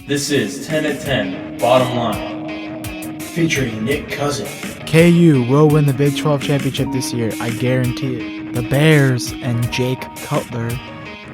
This is 10 at 10, Bottom Line, featuring Nick Cousin. KU will win the Big 12 championship this year, I guarantee it. The Bears and Jake Cutler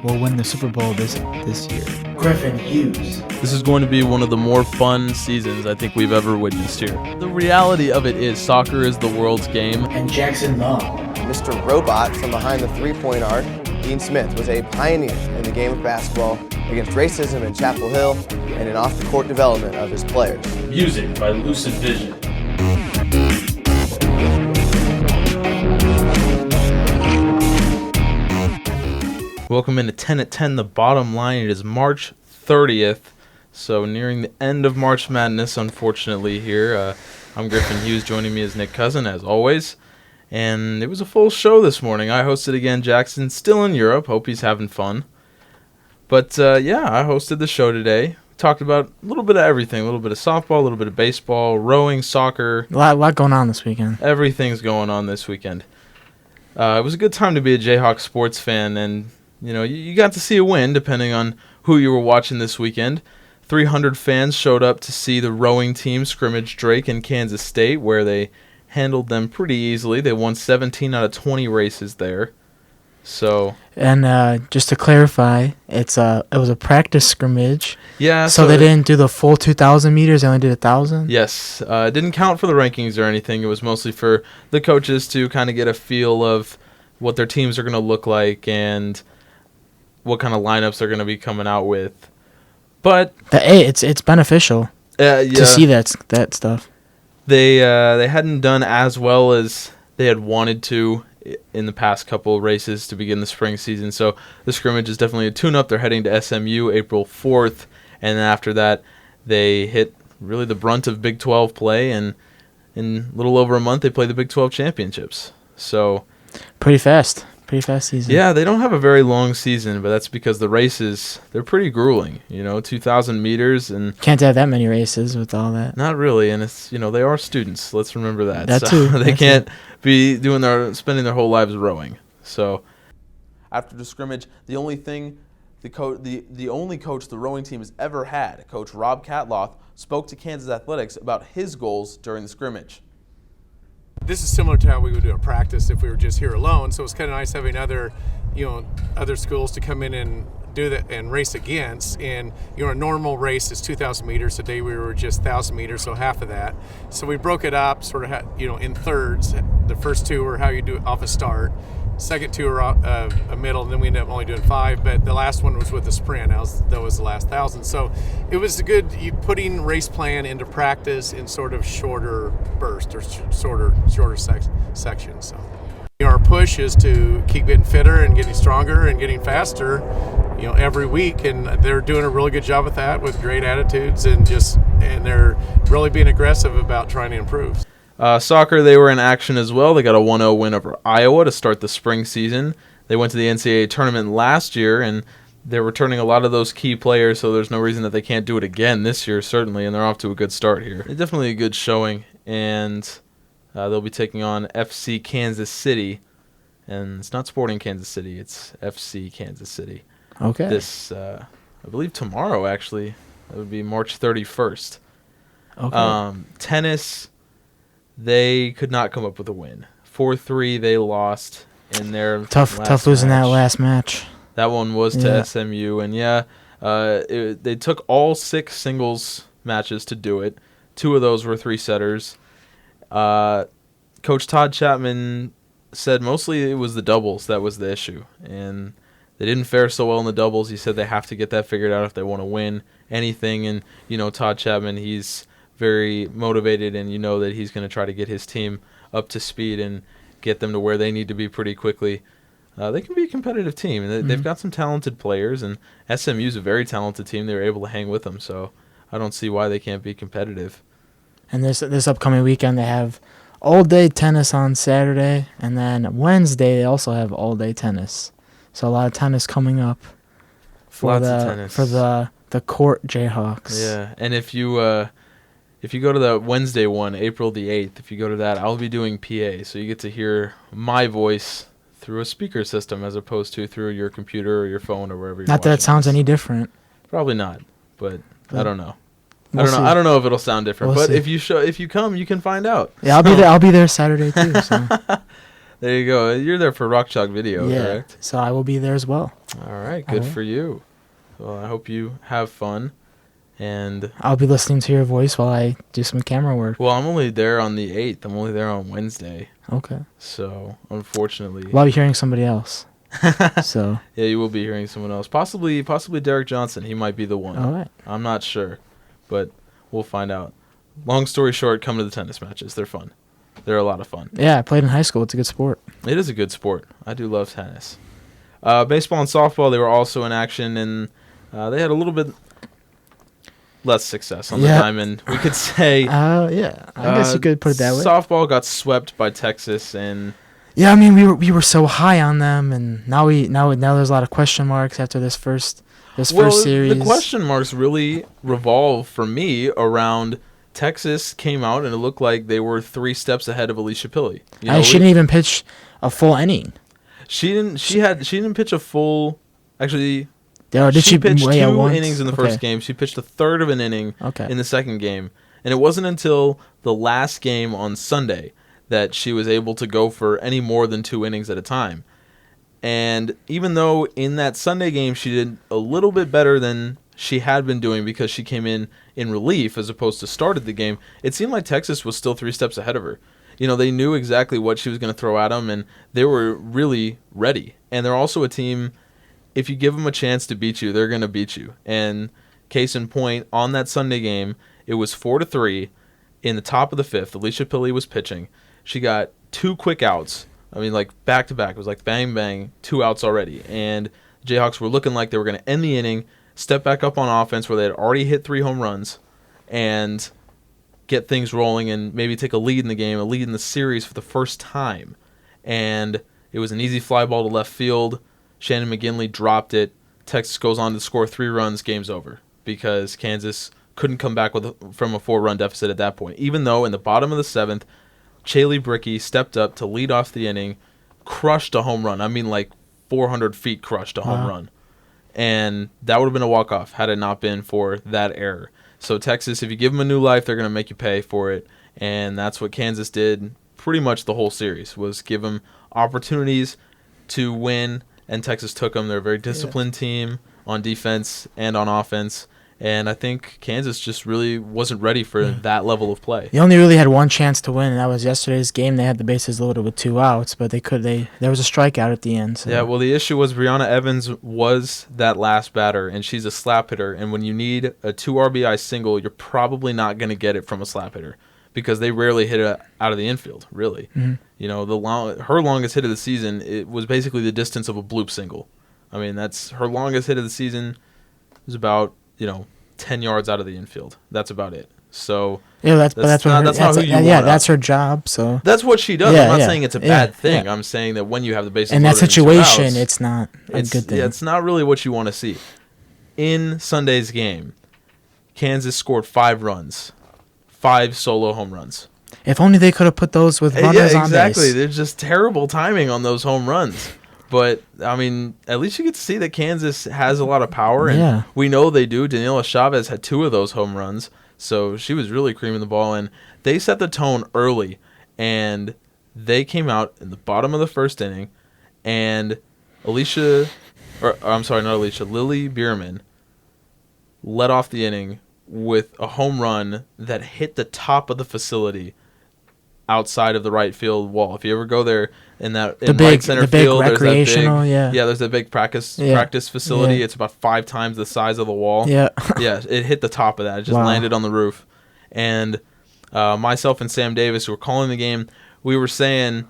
will win the Super Bowl this year. Griffin Hughes. This is going to be one of the more fun seasons I think we've ever witnessed here. The reality of it is soccer is the world's game. And Jackson Long. Mr. Robot from behind the three-point arc, Dean Smith, was a pioneer in the game of basketball against racism in Chapel Hill and in off-the-court development of his players. Music by Lucid Vision. Welcome into 10 at 10, the Bottom Line. It is March 30th, so nearing the end of March Madness, unfortunately, here. I'm Griffin Hughes. Joining me is Nick Cousin, as always. And it was a full show this morning. I hosted again. Jackson still in Europe. Hope he's having fun. But, I hosted the show today. Talked about a little bit of everything. A little bit of softball, a little bit of baseball, rowing, soccer. A lot going on this weekend. Everything's going on this weekend. It was a good time to be a Jayhawk sports fan, and you got to see a win, depending on who you were watching this weekend. 300 fans showed up to see the rowing team scrimmage Drake in Kansas State, where they handled them pretty easily. They won 17 out of 20 races there. And just to clarify, it was a practice scrimmage. Yeah. So they didn't do the full 2,000 meters. They only did 1,000. Yes. It didn't count for the rankings or anything. It was mostly for the coaches to kind of get a feel of what their teams are going to look like and what kind of lineups they're going to be coming out with. But it's beneficial to see that stuff. They hadn't done as well as they had wanted to in the past couple of races to begin the spring season. So the scrimmage is definitely a tune-up. They're heading to SMU April 4th, and then after that they hit really the brunt of Big 12 play, and in a little over a month they play the Big 12 championships. So pretty fast season. Yeah, they don't have a very long season, but that's because the races, they're pretty grueling. 2,000 meters, and can't have that many races with all that. Not really, and it's they are students. Let's remember that. That too. They can't be spending their whole lives rowing. So after the scrimmage, the only coach the rowing team has ever had, Coach Rob Catloth, spoke to Kansas Athletics about his goals during the scrimmage. This is similar to how we would do a practice if we were just here alone. So it's kind of nice having other schools to come in and do that and race against. And a normal race is 2,000 meters. Today we were just 1,000 meters, so half of that. So we broke it up, sort of, in thirds. The first two were how you do it off a start. Second two are a middle, and then we ended up only doing 5. But the last one was with the sprint. That was the last 1,000. So it was good putting race plan into practice in sort of shorter bursts or shorter sections. So our push is to keep getting fitter and getting stronger and getting faster, every week. And they're doing a really good job with that, with great attitudes and they're really being aggressive about trying to improve. Soccer, they were in action as well. They got a 1-0 win over Iowa to start the spring season. They went to the NCAA tournament last year, and they're returning a lot of those key players, so there's no reason that they can't do it again this year, certainly, and they're off to a good start here. It's definitely a good showing, and they'll be taking on FC Kansas City, and it's not Sporting Kansas City, it's FC Kansas City. Okay. This, I believe tomorrow, actually. That would be March 31st. Okay. Tennis, they could not come up with a win. 4-3, they lost in their tough losing that last match. That one was to SMU, and they took all 6 singles matches to do it. 2 of those were 3-setters. Coach Todd Chapman said mostly it was the doubles that was the issue, and they didn't fare so well in the doubles. He said they have to get that figured out if they want to win anything, and Todd Chapman, he's very motivated, and that he's going to try to get his team up to speed and get them to where they need to be pretty quickly. They can be a competitive team, and they've got some talented players, and SMU's a very talented team. They were able to hang with them, so I don't see why they can't be competitive. And this upcoming weekend, they have all-day tennis on Saturday, and then Wednesday they also have all-day tennis. So a lot of tennis coming up for the court Jayhawks. Yeah, and if you go to the Wednesday one, April the 8th, if you go to that, I'll be doing PA, so you get to hear my voice through a speaker system as opposed to through your computer or your phone or wherever you're Not that it watching sounds this. any different. Probably not, but I don't know. We'll see. I don't know if it'll sound different, We'll but see. if you come, you can find out. Yeah, I'll be there. I'll be there Saturday too. So. There you go. You're there for Rock Chalk Video, Yeah. correct? So I will be there as well. All right, I good will. for you. Well, I hope you have fun. And I'll be listening to your voice while I do some camera work. well, I'm only there on the 8th. I'm only there on Wednesday. Okay. So, unfortunately, Well, I'll be hearing somebody else. So. yeah, you will be hearing someone else. Possibly Derek Johnson. He might be the one. All right. I'm not sure, but we'll find out. Long story short, come to the tennis matches. They're fun. They're a lot of fun. Yeah, I played in high school. It's a good sport. It is a good sport. I do love tennis. Baseball and softball, they were also in action, and they had a little bit less success on the diamond, we could say. Yeah. I guess you could put it that way. Softball got swept by Texas, and Yeah, I mean we were so high on them, and now there's a lot of question marks after this first series. the question marks really revolve for me around Texas came out and it looked like they were 3 steps ahead of Alicia Pilley. She didn't even pitch a full inning. She didn't pitch a full. Actually, Did she pitched play at 2 once? innings in the first game. She pitched a third of an inning Okay. in the second game, and it wasn't until the last game on Sunday that she was able to go for any more than 2 innings at a time. And even though in that Sunday game she did a little bit better than she had been doing because she came in relief as opposed to started the game, it seemed like Texas was still 3 steps ahead of her. They knew exactly what she was going to throw at them, and they were really ready. And they're also a team, if you give them a chance to beat you, they're going to beat you. And case in point, on that Sunday game, it was 4-3 in the top of the 5th. Alicia Pilley was pitching. She got 2 quick outs. I mean, like back-to-back. It was like bang, bang, 2 outs already. And the Jayhawks were looking like they were going to end the inning, step back up on offense where they had already hit 3 home runs, and get things rolling and maybe take a lead in the game, a lead in the series for the first time. And it was an easy fly ball to left field. Shannon McGinley dropped it. Texas goes on to score 3 runs. Game's over because Kansas couldn't come back from a 4-run deficit at that point. Even though in the bottom of the 7th, Chaley Brickey stepped up to lead off the inning, crushed a home run. I mean, like 400 feet crushed a home run. And that would have been a walk-off had it not been for that error. So Texas, if you give them a new life, they're going to make you pay for it. And that's what Kansas did pretty much the whole series, was give them opportunities to win, and Texas took them. They're a very disciplined team on defense and on offense. And I think Kansas just really wasn't ready for that level of play. They only really had one chance to win, and that was yesterday's game. They had the bases loaded with 2 outs, but there was a strikeout at the end. So. Yeah, well, the issue was Brianna Evans was that last batter, and she's a slap hitter. And when you need a 2 RBI single, you're probably not going to get it from a slap hitter because they rarely hit it out of the infield, really. Mm-hmm. Her longest hit of the season, it was basically the distance of a bloop single. I mean, that's her longest hit of the season was about 10 yards out of the infield. That's about it. So yeah, that's her job. So that's what she does. Yeah, I'm not saying it's a bad thing. Yeah. I'm saying that when you have the bases in that loaded situation, outs, it's not a good thing. Yeah, it's not really what you want to see. In Sunday's game, Kansas scored 5 runs, 5 solo home runs. If only they could have put those with runners on base. Yeah, exactly. There's just terrible timing on those home runs. But, I mean, at least you get to see that Kansas has a lot of power. And we know they do. Daniela Chavez had 2 of those home runs. So she was really creaming the ball. And they set the tone early. And they came out in the bottom of the first inning. And Lily Bierman led off the inning with a home run that hit the top of the facility outside of the right field wall. If you ever go there in right center field, there's that big practice facility. Yeah. It's about 5 times the size of the wall. Yeah. Yeah, it hit the top of that. It just landed on the roof. And myself and Sam Davis, who were calling the game, we were saying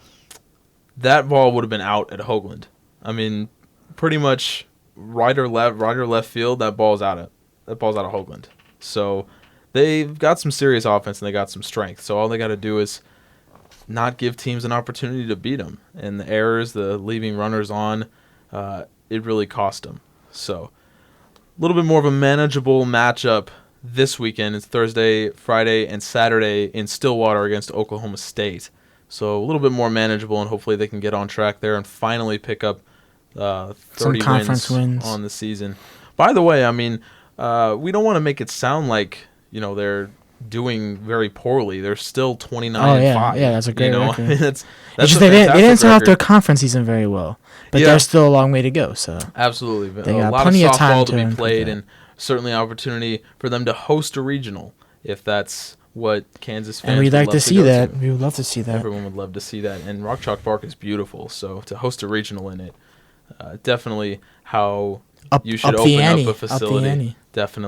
that ball would have been out at Hoagland. I mean, pretty much right or left field, that ball's out of Hoagland. So they've got some serious offense and they got some strength. So all they got to do is not give teams an opportunity to beat them. And the errors, the leaving runners on, it really cost them. So a little bit more of a manageable matchup this weekend. It's Thursday, Friday, and Saturday in Stillwater against Oklahoma State. So a little bit more manageable, and hopefully they can get on track there and finally pick up 30 some conference wins on the season. By the way, I mean, we don't want to make it sound like they're doing very poorly. They're still 29 Oh and yeah, 5. yeah, that's a great record. I mean, that's It's just a they didn't fantastic start off their record. conference season very well, but Yeah. there's still a long way to go. So Absolutely. But They a got lot of plenty of time softball to to be improve played, that. and certainly an opportunity for them to host a regional if that's what Kansas fans and we'd would like love to see go that. to. We would love to see that. Everyone would love to see that. And Rock Chalk Park is beautiful, so to host a regional in it, definitely how Up, you should up open the ante, up a up the facility. ante. Definitely.